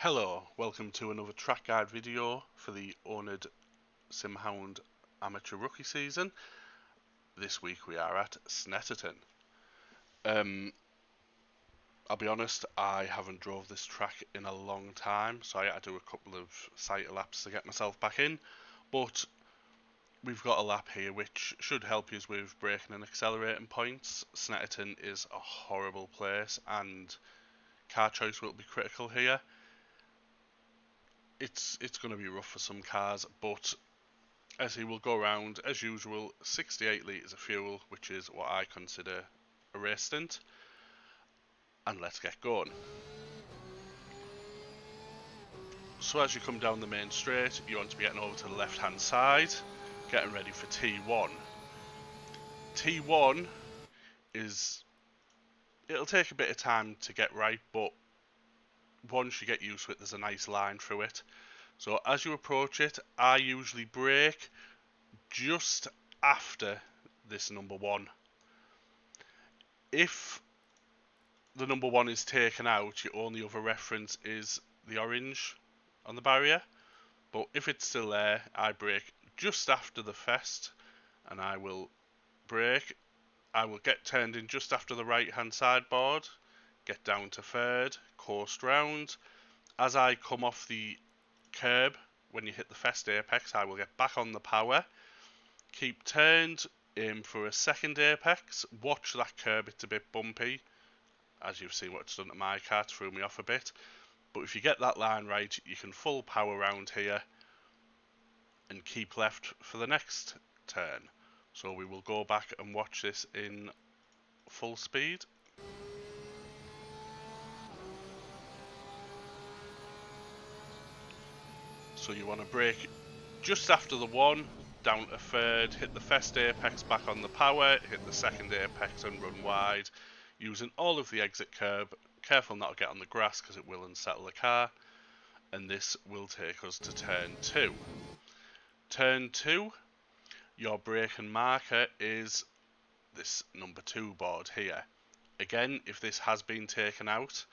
Hello, welcome to another track guide video for the oNiD Simhound Amateur Rookie season. This week we are at Snetterton. I'll be honest, I haven't drove this track in a long time, so I had to do a couple of cycle laps to get myself back in. But we've got a lap here which should help you with braking and accelerating points. Snetterton is a horrible place and car choice will be critical here. It's going to be rough for some cars, but as he will go around as usual, 68 litres of fuel, which is what I consider a race stint. And let's get going. So as you come down the main straight, you want to be getting over to the left hand side, getting ready for T1. T1 it'll take a bit of time to get right, but once you get used to it, there's a nice line through it. So as you approach it, I usually brake just after this number one. If the number one is taken out, your only other reference is the orange on the barrier. But if it's still there, I brake just after the fest, and I will brake. I will get turned in just after the right hand side board, get down to third, coast round. As I come off the curb, when you hit the fest apex, I will get back on the power, keep turned, aim for a second apex, watch that curb, it's a bit bumpy. As you've seen what it's done to my car, it threw me off a bit. But if you get that line right, you can full power round here and keep left for the next turn. So we will go back and watch this in full speed. So you want to brake just after the one, down to third, hit the first apex back on the power, hit the second apex and run wide, using all of the exit curb. Careful not to get on the grass because it will unsettle the car. And this will take us to turn 2. Turn 2, your braking marker is this number 2 board here. Again, if this has been taken out,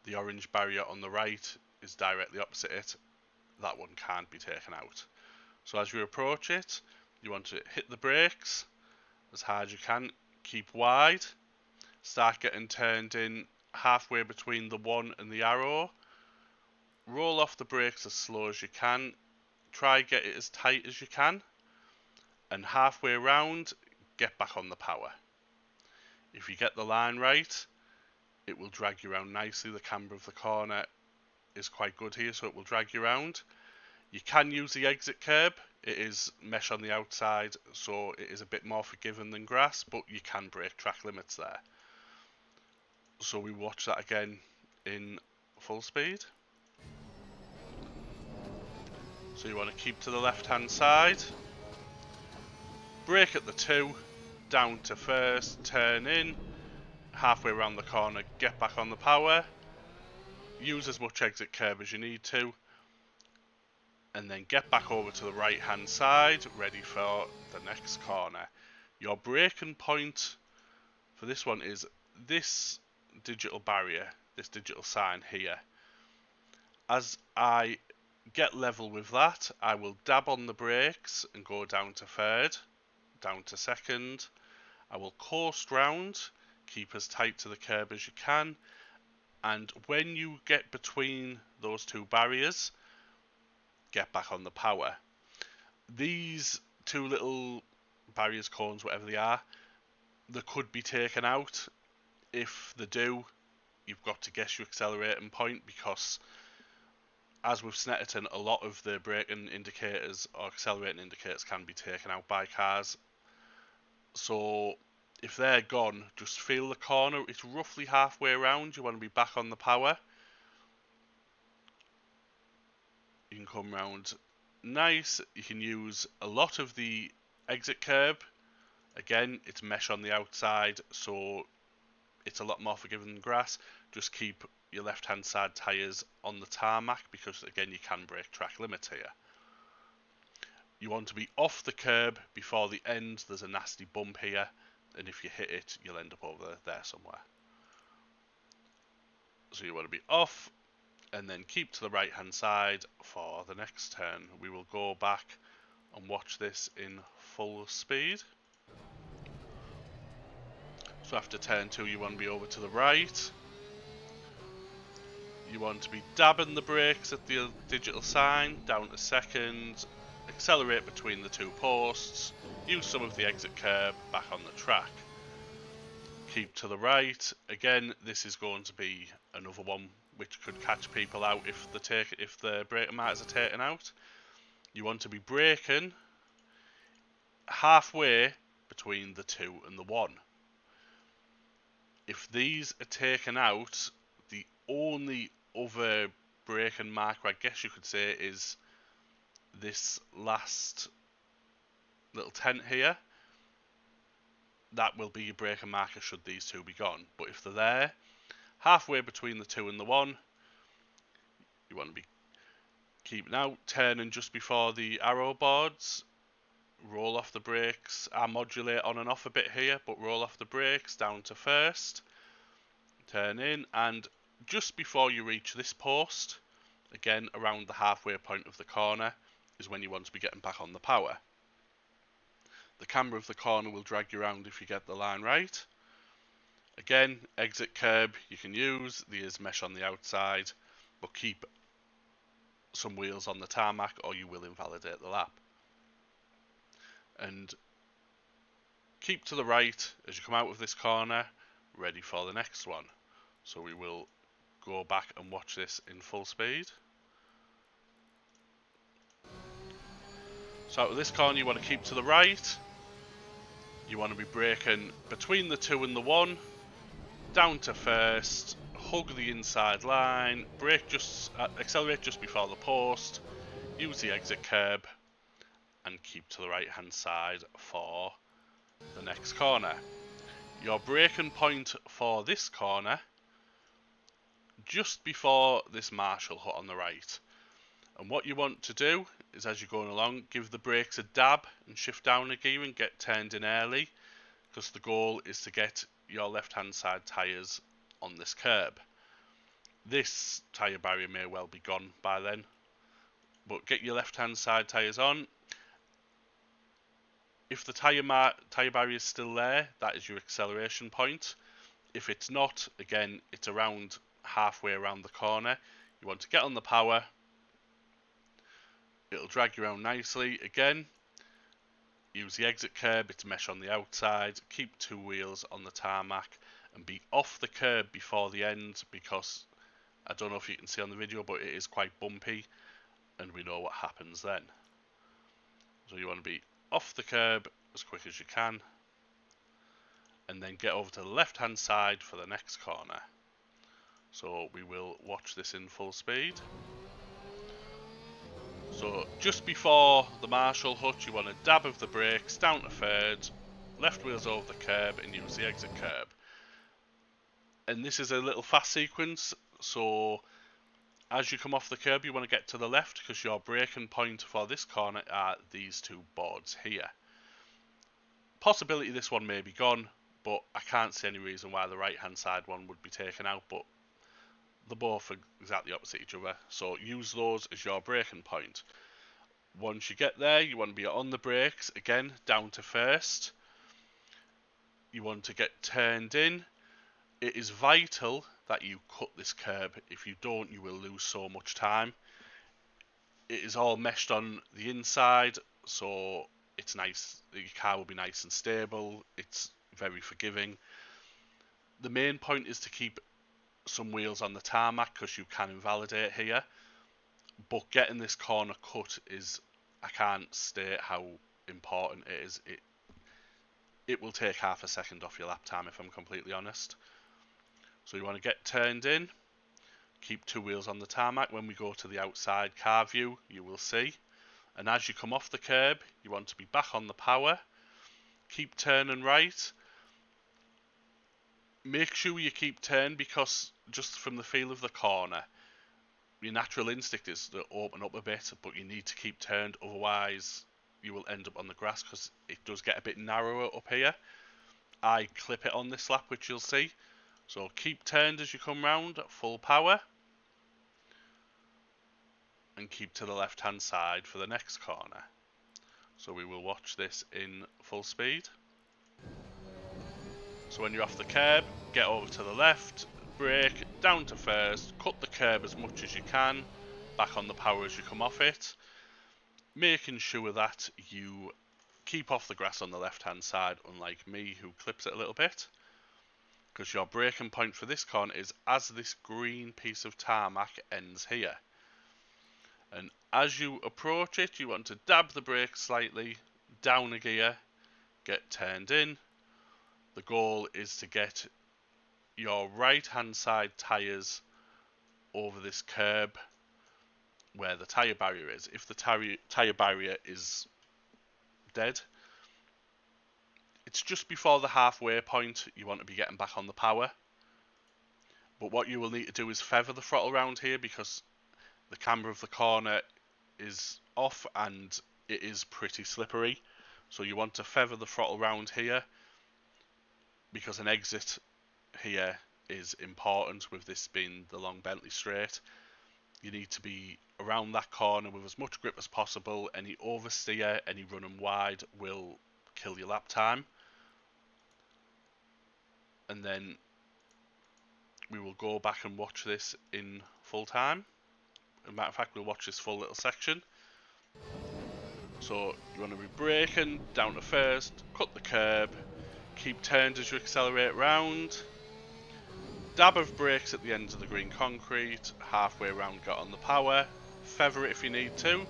the orange barrier on the right is directly opposite it. That one can't be taken out. So as you approach it, you want to hit the brakes as hard as you can, keep wide, start getting turned in halfway between the 1 and the arrow, roll off the brakes as slow as you can, try get it as tight as you can, and halfway round, get back on the power. If you get the line right, it will drag you around nicely. The camber of the corner is quite good here, so it will drag you around. You can use the exit curb. It is mesh on the outside, so it is a bit more forgiving than grass, but you can break track limits there. So we watch that again in full speed. So you want to keep to the left hand side, brake at the 2, down to first, turn in, halfway around the corner, get back on the power, use as much exit curb as you need to, and then get back over to the right hand side, ready for the next corner. Your braking point for this one is this digital barrier, this digital sign here. As I get level with that, I will dab on the brakes and go down to third, down to second. I will coast round, keep as tight to the curb as you can, and when you get between those two barriers, get back on the power. These two little barriers, cones, whatever they are, they could be taken out. If they do, you've got to guess your accelerating point, because as with Snetterton, a lot of the braking indicators or accelerating indicators can be taken out by cars. So if they're gone, just feel the corner. It's roughly halfway around. You want to be back on the power. You can come round nice. You can use a lot of the exit curb. Again, it's mesh on the outside, so it's a lot more forgiving than grass. Just keep your left hand side tyres on the tarmac, because again you can break track limits here. You want to be off the curb before the end. There's a nasty bump here, and if you hit it, you'll end up over there somewhere. So you want to be off, and then keep to the right hand side for the next turn. We will go back and watch this in full speed. So after turn 2 you want to be over to the right. You want to be dabbing the brakes at the digital sign, down to second, accelerate between the two posts, use some of the exit curb back on the track. Keep to the right. Again, this is going to be another one which could catch people out if the braking markers are taken out. You want to be braking halfway between the 2 and the 1. If these are taken out, the only other braking marker, I guess you could say, is this last little tent here. That will be your braking marker should these two be gone. But if they're there, halfway between the 2 and the 1, you want to be keeping out, turning just before the arrow boards, roll off the brakes. I modulate on and off a bit here, but roll off the brakes down to first, turn in, and just before you reach this post, again around the halfway point of the corner, is when you want to be getting back on the power. The camber of the corner will drag you around if you get the line right. Again, exit curb you can use, there's mesh on the outside, but keep some wheels on the tarmac or you will invalidate the lap. And keep to the right as you come out of this corner, ready for the next one. So we will go back and watch this in full speed. So out of this corner you want to keep to the right. You want to be braking between the 2 and the 1, down to first, hug the inside line, accelerate just before the post, use the exit curb, and keep to the right hand side for the next corner. Your braking point for this corner, just before this marshal hut on the right. And what you want to do is, as you're going along, give the brakes a dab and shift down a gear and get turned in early, because the goal is to get your left hand side tyres on this curb. This tyre barrier may well be gone by then, but get your left hand side tyres on. If the tyre barrier is still there, that is your acceleration point. If it's not, again, it's around halfway around the corner. You want to get on the power. It'll drag you around nicely. Again, use the exit curb, it's mesh on the outside. Keep 2 wheels on the tarmac and be off the curb before the end, because I don't know if you can see on the video, but it is quite bumpy and we know what happens then. So you want to be off the curb as quick as you can and then get over to the left hand side for the next corner. So we will watch this in full speed. So just before the marshal hut, you want to dab of the brakes, down to third, left wheels over the curb and use the exit curb. And this is a little fast sequence, so as you come off the curb you want to get to the left, because your braking point for this corner are these 2 boards here. Possibility this one may be gone, but I can't see any reason why the right hand side one would be taken out, but they're both exactly opposite each other, so use those as your braking point. Once you get there, you want to be on the brakes, again, down to first. You want to get turned in. It is vital that you cut this curb. If you don't, you will lose so much time. It is all meshed on the inside, so it's nice. Your car will be nice and stable. It's very forgiving. The main point is to keep some wheels on the tarmac, because you can invalidate here, but getting this corner cut is, I can't state how important it is. It will take half a second off your lap time, if I'm completely honest. So you want to get turned in, keep 2 wheels on the tarmac. When we go to the outside car view, you will see, and as you come off the curb you want to be back on the power, keep turning right. Make sure you keep turn, because just from the feel of the corner, your natural instinct is to open up a bit, but you need to keep turned, otherwise you will end up on the grass, because it does get a bit narrower up here. I clip it on this lap, which you'll see. So keep turned as you come round at full power. and keep to the left hand side for the next corner. So we will watch this in full speed. So when you're off the curb, get over to the left, brake, down to first, cut the curb as much as you can, back on the power as you come off it, making sure that you keep off the grass on the left hand side, unlike me who clips it a little bit, because your braking point for this corner is as this green piece of tarmac ends here. And as you approach it, you want to dab the brake slightly, down a gear, get turned in. The goal is to get your right hand side tyres over this curb where the tyre barrier is. If the tyre barrier is dead, it's just before the halfway point, you want to be getting back on the power. But what you will need to do is feather the throttle around here, because the camber of the corner is off and it is pretty slippery. So you want to feather the throttle around here, because an exit here is important, with this being the long Bentley straight. You need to be around that corner with as much grip as possible. Any oversteer, any running wide will kill your lap time. And then we will go back and watch this in full time. As a matter of fact, we'll watch this full little section. So you want to be braking, down to first, cut the curb, keep turned as you accelerate round. Dab of brakes at the ends of the green concrete, halfway around get on the power, feather it if you need to,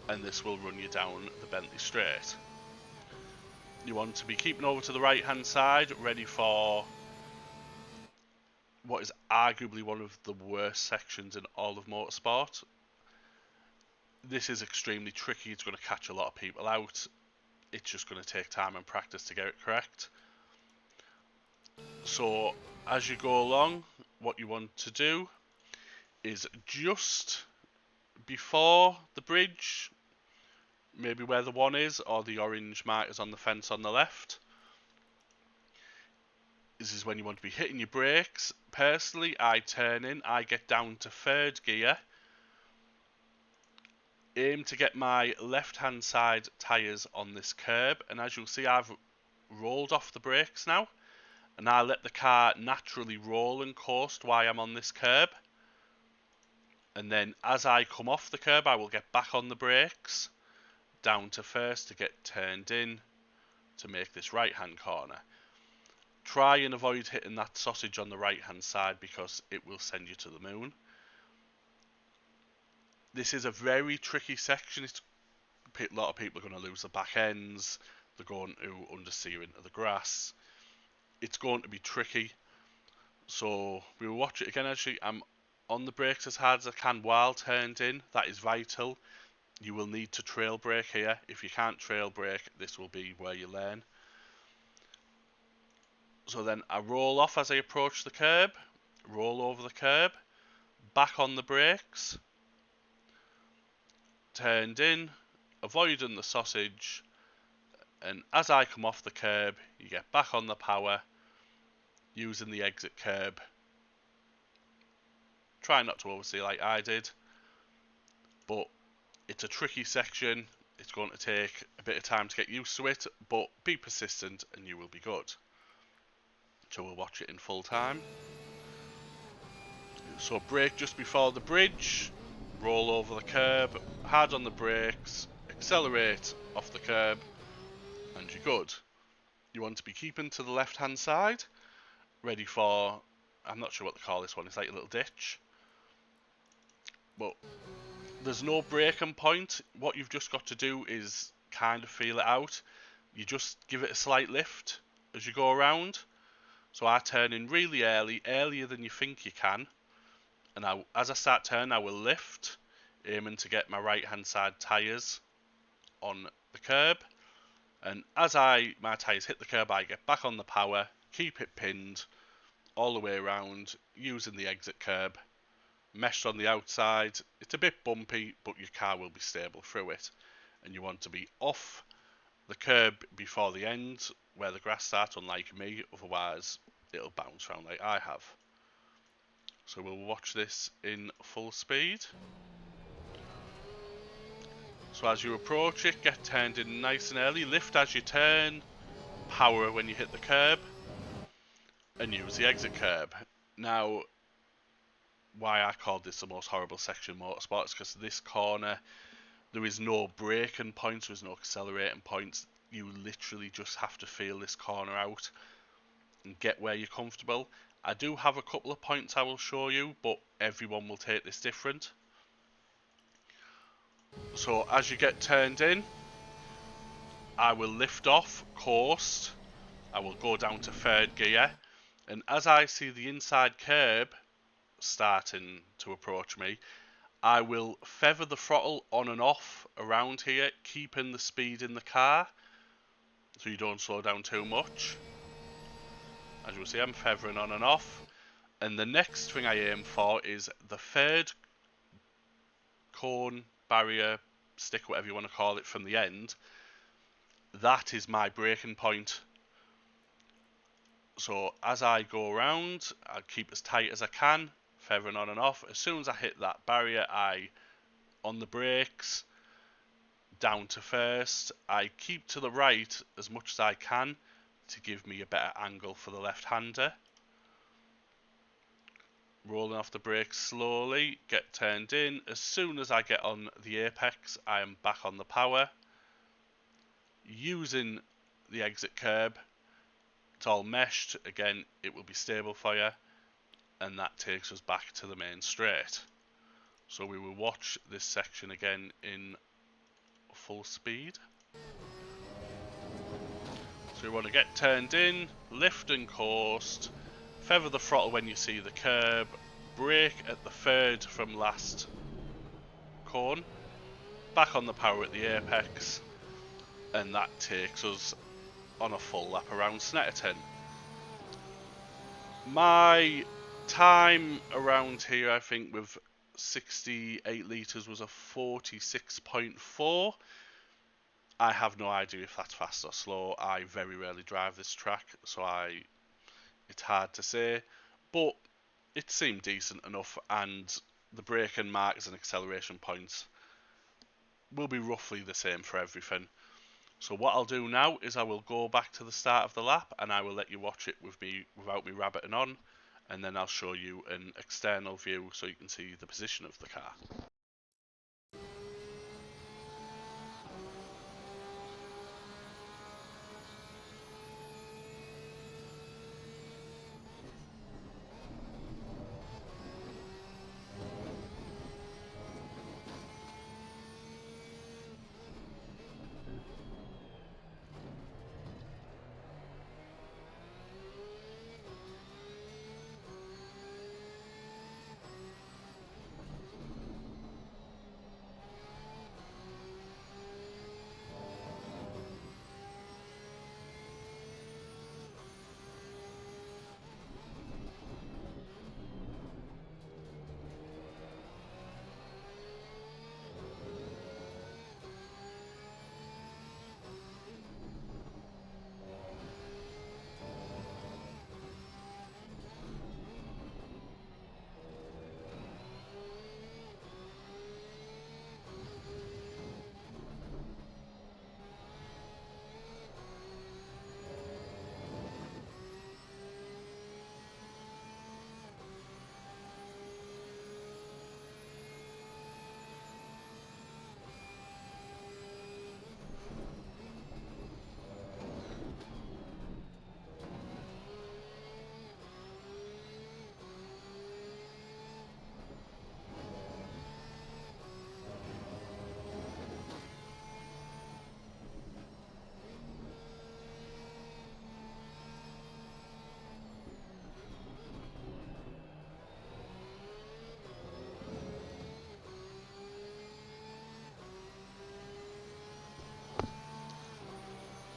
and this will run you down the Bentley straight. You want to be keeping over to the right hand side, ready for what is arguably one of the worst sections in all of motorsport. This is extremely tricky, it's going to catch a lot of people out. It's just going to take time and practice to get it correct. So as you go along, what you want to do is just before the bridge, maybe where the one is, or the orange markers on the fence on the left, this is when you want to be hitting your brakes. Personally, I turn in, I get down to third gear, aim to get my left hand side tyres on this curb, and as you'll see, I've rolled off the brakes now, and I let the car naturally roll and coast while I'm on this curb. And then as I come off the curb, I will get back on the brakes, down to first to get turned in to make this right hand corner. Try and avoid hitting that sausage on the right hand side, because it will send you to the moon. This is a very tricky section. A lot of people are going to lose the back ends. They're going to understeer into the grass. It's going to be tricky. So we will watch it again. Actually, I'm on the brakes as hard as I can while turned in. That is vital. You will need to trail brake here. If you can't trail brake, this will be where you learn. So then I roll off as I approach the curb, roll over the curb, back on the brakes, turned in, avoiding the sausage, and as I come off the curb, you get back on the power, using the exit curb. Try not to oversteer like I did, but it's a tricky section. It's going to take a bit of time to get used to it, but be persistent and you will be good. So we'll watch it in full time. So brake just before the bridge, roll over the curb, hard on the brakes, accelerate off the curb, and you're good. You want to be keeping to the left hand side, ready for, I'm not sure what to call this one, it's like a little ditch. But there's no braking point. What you've just got to do is kind of feel it out. You just give it a slight lift as you go around. So I turn in really early, earlier than you think you can. And as I start turning, I will lift, aiming to get my right hand side tyres on the curb. And as my tyres hit the curb, I get back on the power, keep it pinned all the way around, using the exit curb. Meshed on the outside. It's a bit bumpy, but your car will be stable through it. And you want to be off the curb before the end, where the grass starts, unlike me, otherwise it'll bounce around like I have. So we'll watch this in full speed. So as you approach it, get turned in nice and early, lift as you turn, power when you hit the curb, and use the exit curb. Now, why I called this the most horrible section of motorsport is because this corner, there is no braking points, there is no accelerating points. You literally just have to feel this corner out and get where you're comfortable. I do have a couple of points I will show you, but everyone will take this different. So as you get turned in, I will lift off, coast, I will go down to third gear, and as I see the inside curb starting to approach me, I will feather the throttle on and off around here, keeping the speed in the car so you don't slow down too much. As you'll see, I'm feathering on and off. And the next thing I aim for is the third cone, barrier, stick, whatever you want to call it, from the end. That is my braking point. So as I go around, I'll keep as tight as I can, feathering on and off. As soon as I hit that barrier, I, on the brakes, down to first. I keep to the right as much as I can to give me a better angle for the left-hander. Rolling off the brakes slowly, get turned in. As soon as I get on the apex, I am back on the power. Using the exit curb, it's all meshed. Again, it will be stable for you. And that takes us back to the main straight. So we will watch this section again in full speed. So we want to get turned in, lift and coast, feather the throttle when you see the curb, brake at the third from last cone, back on the power at the apex, and that takes us on a full lap around Snetterton. My time around here, I think with 68 litres, was a 46.4. I have no idea if that's fast or slow. I very rarely drive this track, so it's hard to say, but it seemed decent enough, and the braking marks and acceleration points will be roughly the same for everything. So what I'll do now is I will go back to the start of the lap, and I will let you watch it with me without me rabbiting on, and then I'll show you an external view so you can see the position of the car.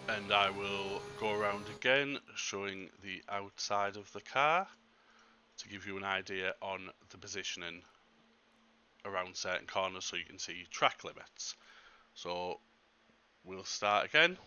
And I will go around again, showing the outside of the car to give you an idea on the positioning around certain corners so you can see track limits. So we'll start again.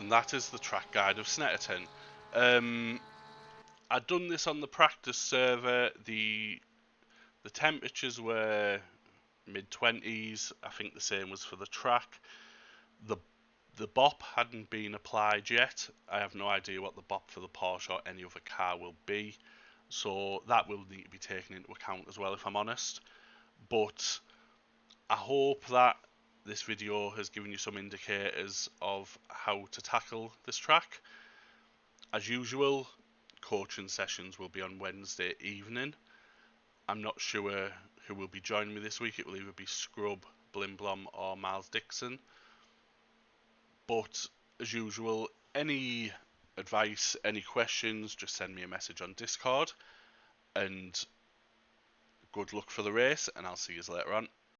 and that is the track guide of Snetterton. I'd done this on the practice server. The temperatures were mid-20s. I think the same was for the track. The BOP hadn't been applied yet. I have no idea what the BOP for the Porsche or any other car will be, so that will need to be taken into account as well, if I'm honest. But I hope that this video has given you some indicators of how to tackle this track. As usual, coaching sessions will be on Wednesday evening. I'm not sure who will be joining me this week. It will either be Scrub, Blimblom or Miles Dixon. But as usual, any advice, any questions, just send me a message on Discord. And good luck for the race, and I'll see you later on.